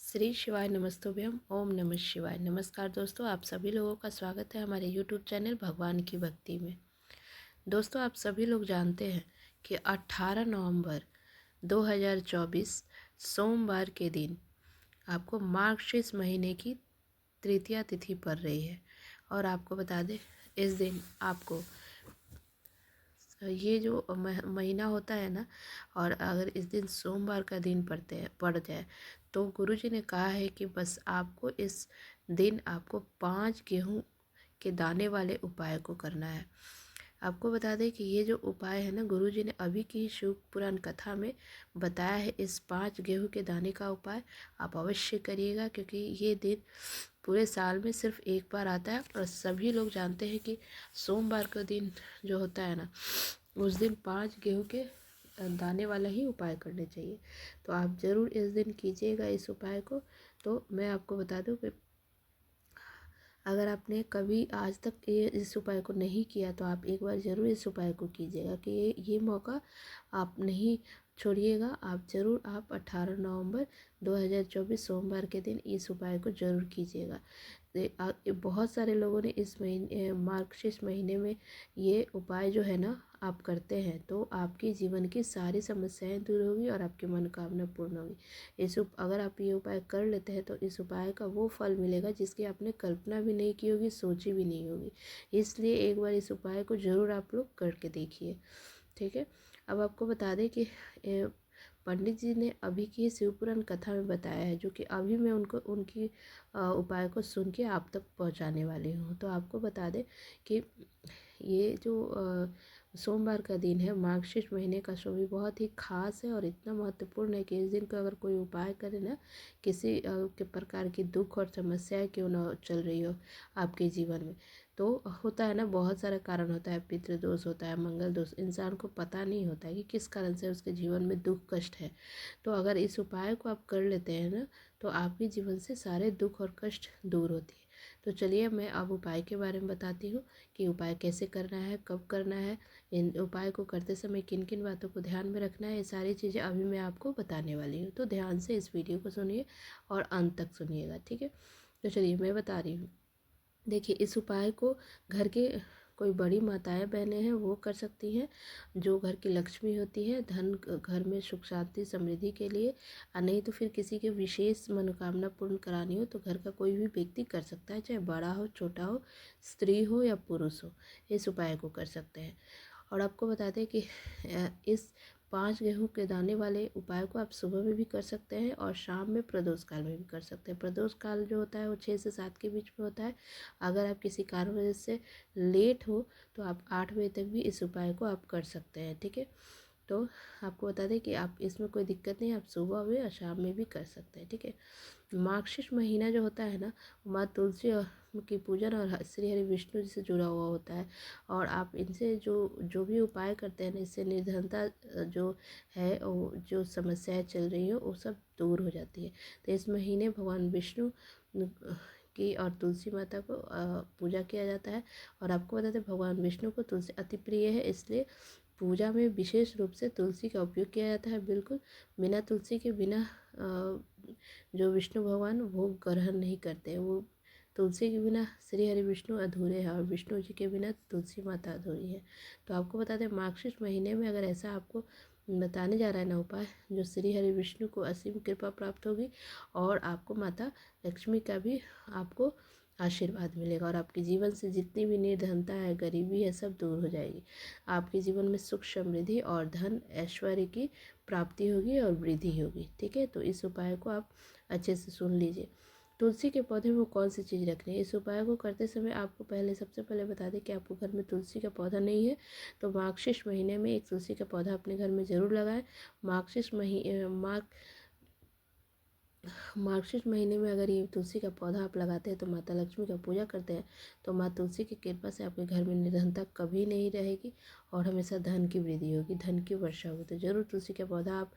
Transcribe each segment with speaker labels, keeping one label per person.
Speaker 1: श्री शिवाय नमस्तुभ्यम ओम नमः शिवाय। नमस्कार दोस्तों, आप सभी लोगों का स्वागत है हमारे यूट्यूब चैनल भगवान की भक्ति में। दोस्तों, आप सभी लोग जानते हैं कि 18 नवंबर 2024 सोमवार के दिन आपको मार्गशीर्ष महीने की तृतीया तिथि पड़ रही है। और आपको बता दें, इस दिन आपको ये जो महीना होता है ना, और अगर इस दिन सोमवार का दिन पड़ जाए तो गुरुजी ने कहा है कि बस आपको इस दिन आपको 5 गेहूं के दाने वाले उपाय को करना है। आपको बता दें कि ये जो उपाय है ना, गुरुजी ने अभी की शिव पुराण कथा में बताया है। इस 5 गेहूं के दाने का उपाय आप अवश्य करिएगा, क्योंकि ये दिन पूरे साल में सिर्फ एक बार आता है। और सभी लोग जानते हैं कि सोमवार का दिन जो होता है ना, उस दिन 5 गेहूं के दाने वाला ही उपाय करने चाहिए। तो आप ज़रूर इस दिन कीजिएगा इस उपाय को। तो मैं आपको बता दूं कि अगर आपने कभी आज तक इस उपाय को नहीं किया तो आप एक बार ज़रूर इस उपाय को कीजिएगा, कि ये मौका आप नहीं छोड़िएगा। आप ज़रूर 18 नवंबर 2024 सोमवार के दिन इस उपाय को ज़रूर कीजिएगा। बहुत सारे लोगों ने इस महीने मार्गशीर्ष महीने में ये उपाय जो है ना आप करते हैं, तो आपके जीवन की सारी समस्याएं दूर होगी और आपकी मनोकामना पूर्ण होगी। अगर आप ये उपाय कर लेते हैं तो इस उपाय का वो फल मिलेगा जिसकी आपने कल्पना भी नहीं की होगी, सोची भी नहीं होगी। इसलिए एक बार इस उपाय को ज़रूर आप लोग करके देखिए, ठीक है। अब आपको बता दें कि पंडित जी ने अभी की शिवपुराण कथा में बताया है, जो कि अभी मैं उनकी उपाय को सुन के आप तक पहुंचाने वाली हूँ। तो आपको बता दें कि ये जो सोमवार का दिन है, मार्गशीर्ष महीने का भी बहुत ही खास है और इतना महत्वपूर्ण है कि इस दिन का अगर कोई उपाय करे ना, किसी के प्रकार की दुख और समस्याएं क्यों ना चल रही हो आपके जीवन में, तो होता है ना, बहुत सारा कारण होता है। पितृदोष होता है, मंगल दोष, इंसान को पता नहीं होता है कि किस कारण से उसके जीवन में दुख कष्ट है। तो अगर इस उपाय को आप कर लेते हैं ना, तो आपके जीवन से सारे दुख और कष्ट दूर होती है। तो चलिए मैं अब उपाय के बारे में बताती हूँ कि उपाय कैसे करना है, कब करना है, इन उपाय को करते समय किन किन बातों को ध्यान में रखना है। ये सारी चीज़ें अभी मैं आपको बताने वाली हूँ। तो ध्यान से इस वीडियो को सुनिए और अंत तक सुनिएगा, ठीक है। तो चलिए मैं बता रही हूँ। देखिए, इस उपाय को घर के कोई बड़ी माताएं बहनें हैं वो कर सकती हैं, जो घर की लक्ष्मी होती है, धन घर में सुख शांति समृद्धि के लिए। नहीं तो फिर किसी के विशेष मनोकामना पूर्ण करानी हो तो घर का कोई भी व्यक्ति कर सकता है, चाहे बड़ा हो छोटा हो, स्त्री हो या पुरुष हो, इस उपाय को कर सकते हैं। और आपको बता दें कि इस 5 गेहूं के दाने वाले उपाय को आप सुबह में भी कर सकते हैं और शाम में प्रदोष काल में भी कर सकते हैं। प्रदोष काल जो होता है वो 6 से 7 के बीच में होता है। अगर आप किसी कारणवश से लेट हो तो आप 8 बजे तक भी इस उपाय को आप कर सकते हैं, ठीक है। तो आपको बता दें कि आप इसमें कोई दिक्कत नहीं, आप सुबह में और शाम में भी कर सकते हैं, ठीक है। मार्गशीर्ष महीना जो होता है ना, माँ तुलसी की पूजन और श्री हरि विष्णु जी से जुड़ा हुआ होता है। और आप इनसे जो जो भी उपाय करते हैं ना, इससे निर्धनता जो है, वो जो समस्याएं चल रही हो वो सब दूर हो जाती है। तो इस महीने भगवान विष्णु की और तुलसी माता को पूजा किया जाता है। और आपको बताते हैं भगवान विष्णु को तुलसी अति प्रिय है, इसलिए पूजा में विशेष रूप से तुलसी का उपयोग किया जाता है। बिल्कुल बिना तुलसी के बिना जो विष्णु भगवान वो ग्रहण नहीं करते, वो तुलसी के बिना श्री हरि विष्णु अधूरे हैं और विष्णु जी के बिना तुलसी माता अधूरी है। तो आपको बता दें, मार्गशीर्ष महीने में अगर ऐसा आपको बताने जा रहा है ना उपाय, जो श्री हरि विष्णु को असीम कृपा प्राप्त होगी और आपको माता लक्ष्मी का भी आपको आशीर्वाद मिलेगा और आपके जीवन से जितनी भी निर्धनता है, गरीबी है, सब दूर हो जाएगी। आपके जीवन में सुख समृद्धि और धन ऐश्वर्य की प्राप्ति होगी और वृद्धि होगी, ठीक है। तो इस उपाय को आप अच्छे से सुन लीजिए। तुलसी के पौधे में कौन सी चीज़ रखनी है, इस उपाय को करते समय आपको सबसे पहले बता दें कि आपको घर में तुलसी का पौधा नहीं है तो मार्गशीर्ष महीने में एक तुलसी का पौधा अपने घर में ज़रूर लगाएं। मार्गशीर्ष महीने में अगर ये तुलसी का पौधा आप लगाते हैं तो माता लक्ष्मी का पूजा करते हैं, तो माँ तुलसी की कृपा से आपके घर में निर्धनता कभी नहीं रहेगी और हमेशा धन की वृद्धि होगी, धन की वर्षा होगी। तो ज़रूर तुलसी का पौधा आप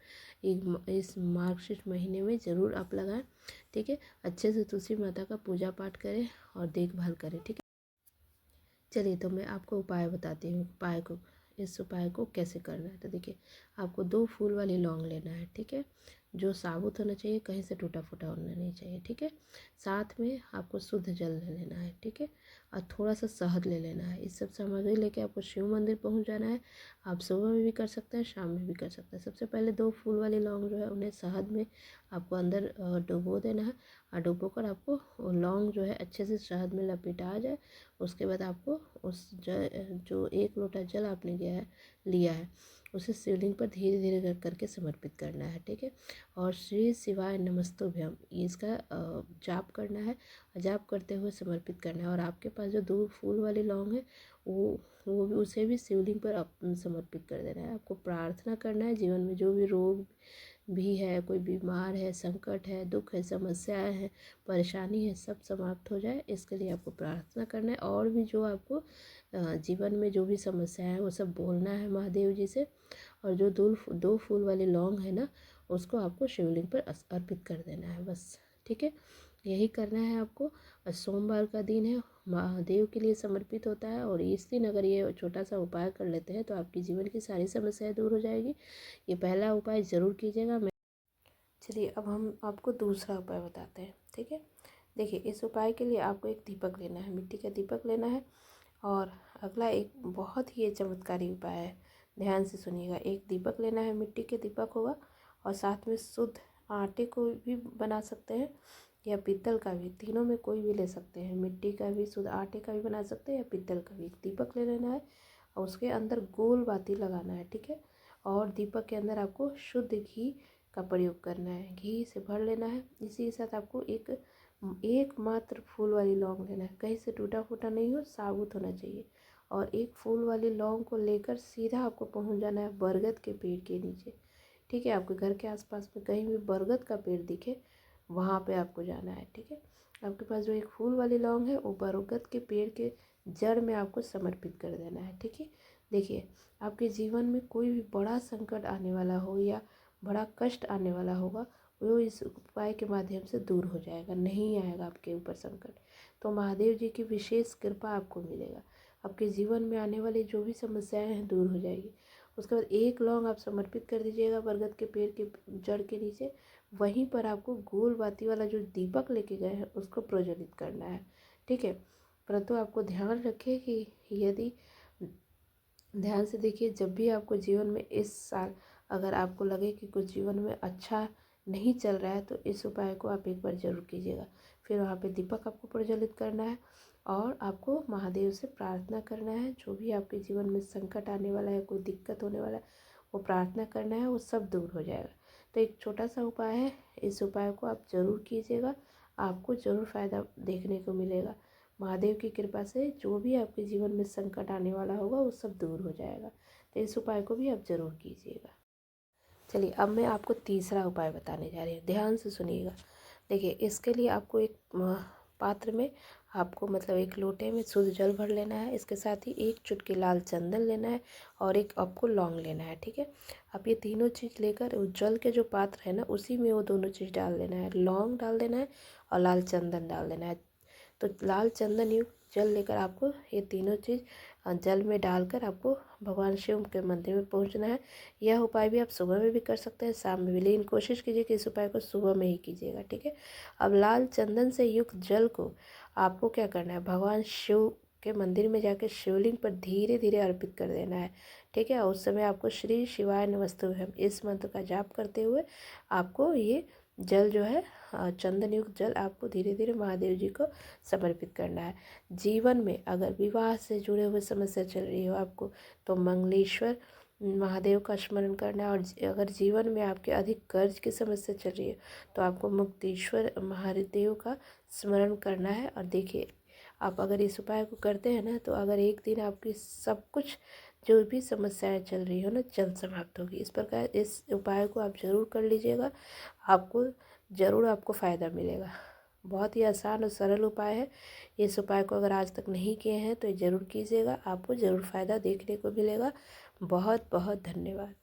Speaker 1: इस मार्गशीर्ष महीने में ज़रूर आप लगाएं, ठीक है। अच्छे से तुलसी माता का पूजा पाठ करें और देखभाल करें, ठीक है। चलिए तो मैं आपको उपाय बताती हूँ, इस उपाय को कैसे करना है। तो देखिए, आपको 2 फूल वाली लौंग लेना है, ठीक है। जो साबुत होना चाहिए, कहीं से टूटा फूटा होना नहीं चाहिए, ठीक है। साथ में आपको शुद्ध जल ले लेना है, ठीक है, और थोड़ा सा शहद ले लेना है। इस सब सामग्री लेके आपको शिव मंदिर पहुंच जाना है। आप सुबह में भी कर सकते हैं, शाम में भी कर सकते हैं। सबसे पहले 2 फूल वाली लौंग जो है उन्हें शहद में आपको अंदर डुबो देना है, और डुबो कर आपको वो लौंग जो है अच्छे से शहद में लपेटा आ जाए। उसके बाद आपको उस जो 1 लोटा जल आपने लिया है उसे शिवलिंग पर धीरे धीरे करके समर्पित करना है, ठीक है। और श्री शिवाय नमस्तुभ्यम इसका जाप करना है, और जाप करते हुए समर्पित करना है। और आपके पास जो 2 फूल वाली लौंग है वो भी उसे भी शिवलिंग पर समर्पित कर देना है। आपको प्रार्थना करना है जीवन में जो भी रोग भी है, कोई बीमार है, संकट है, दुख है, समस्याएं हैं, परेशानी है, सब समाप्त हो जाए, इसके लिए आपको प्रार्थना करना है। और भी जो आपको जीवन में जो भी समस्याएं हैं वो सब बोलना है महादेव जी से। और जो 2 फूल वाली लौंग है ना, उसको आपको शिवलिंग पर अर्पित कर देना है, बस, ठीक है। यही करना है आपको। और सोमवार का दिन है, महादेव के लिए समर्पित होता है, और इस दिन अगर ये छोटा सा उपाय कर लेते हैं तो आपकी जीवन की सारी समस्याएं दूर हो जाएगी। ये पहला उपाय ज़रूर कीजिएगा। चलिए अब हम आपको दूसरा उपाय बताते हैं, ठीक है। देखिए, इस उपाय के लिए आपको एक दीपक लेना है, मिट्टी का दीपक लेना है। और अगला एक बहुत ही चमत्कारी उपाय है, ध्यान से सुनिएगा। एक दीपक लेना है, मिट्टी के दीपक होगा, और साथ में शुद्ध आटे को भी बना सकते हैं या पीतल का भी, तीनों में कोई भी ले सकते हैं। मिट्टी का भी, शुद्ध आटे का भी बना सकते हैं, या पीतल का भी। एक दीपक ले लेना है और उसके अंदर गोल बाती लगाना है, ठीक है। और दीपक के अंदर आपको शुद्ध घी का प्रयोग करना है, घी से भर लेना है। इसी के साथ आपको एक मात्र फूल वाली लौंग लेना है, कहीं से टूटा फूटा नहीं हो, साबुत होना चाहिए। और एक फूल वाली लौंग को लेकर सीधा आपको पहुंच जाना है बरगद के पेड़ के नीचे, ठीक है। आपके घर के आसपास में कहीं भी बरगद का पेड़ दिखे वहाँ पे आपको जाना है, ठीक है। आपके पास जो एक फूल वाली लौंग है वो बरगद के पेड़ के जड़ में आपको समर्पित कर देना है, ठीक है। देखिए, आपके जीवन में कोई भी बड़ा संकट आने वाला हो या बड़ा कष्ट आने वाला होगा, वो इस उपाय के माध्यम से दूर हो जाएगा, नहीं आएगा आपके ऊपर संकट। तो महादेव जी की विशेष कृपा आपको मिलेगा, आपके जीवन में आने वाली जो भी समस्याएं हैं दूर हो जाएगी। उसके बाद 1 लौंग आप समर्पित कर दीजिएगा बरगद के पेड़ के जड़ के नीचे। वहीं पर आपको गोल बाती वाला जो दीपक लेके गए हैं उसको प्रज्वलित करना है, ठीक है। परंतु आपको ध्यान रखें कि यदि ध्यान से देखिए, जब भी आपको जीवन में इस साल अगर आपको लगे कि कुछ जीवन में अच्छा नहीं चल रहा है तो इस उपाय को आप एक बार ज़रूर कीजिएगा। फिर वहाँ पे दीपक आपको प्रज्वलित करना है, और आपको महादेव से प्रार्थना करना है। जो भी आपके जीवन में संकट आने वाला है, कोई दिक्कत होने वाला है, वो प्रार्थना करना है, वो सब दूर हो जाएगा। तो एक छोटा सा उपाय है, इस उपाय को आप ज़रूर कीजिएगा, आपको ज़रूर फ़ायदा देखने को मिलेगा। महादेव की कृपा से जो भी आपके जीवन में संकट आने वाला होगा वो सब दूर हो जाएगा। तो इस उपाय को भी आप ज़रूर कीजिएगा। चलिए अब मैं आपको तीसरा उपाय बताने जा रही हूँ, ध्यान से सुनिएगा। देखिए, इसके लिए आपको एक पात्र में आपको मतलब एक लोटे में शुद्ध जल भर लेना है। इसके साथ ही 1 चुटकी लाल चंदन लेना है, और एक आपको लौंग लेना है, ठीक है। आप ये तीनों चीज़ लेकर उस जल के जो पात्र है ना उसी में वो दोनों चीज़ डाल देना है, लौंग डाल देना है और लाल चंदन डाल देना है। तो लाल चंदन युक्त जल लेकर आपको ये तीनों चीज़ जल में डालकर आपको भगवान शिव के मंदिर में पहुंचना है। यह उपाय भी आप सुबह में भी कर सकते हैं, शाम में भी, लेकिन कोशिश कीजिए कि इस उपाय को सुबह में ही कीजिएगा, ठीक है। अब लाल चंदन से युक्त जल को आपको क्या करना है, भगवान शिव के मंदिर में जाकर शिवलिंग पर धीरे धीरे अर्पित कर देना है, ठीक है। उस समय आपको श्री शिवाय नमस्तुभ्यम इस मंत्र का जाप करते हुए आपको ये जल जो है चंदन युक्त जल आपको धीरे धीरे महादेव जी को समर्पित करना है। जीवन में अगर विवाह से जुड़े हुए समस्या चल रही हो आपको, तो मंगलेश्वर महादेव का स्मरण करना है। और अगर जीवन में आपके अधिक कर्ज की समस्या चल रही है तो आपको मुक्तेश्वर महादेव का स्मरण करना है। और देखिए, आप अगर इस उपाय को करते हैं ना, तो अगर एक दिन आपकी सब कुछ जो भी समस्याएं चल रही हो ना जल्द समाप्त होगी। इस प्रकार इस उपाय को आप ज़रूर कर लीजिएगा, आपको ज़रूर आपको फ़ायदा मिलेगा। बहुत ही आसान और सरल उपाय है। इस उपाय को अगर आज तक नहीं किए हैं तो ज़रूर कीजिएगा, आपको ज़रूर फ़ायदा देखने को मिलेगा। बहुत बहुत धन्यवाद।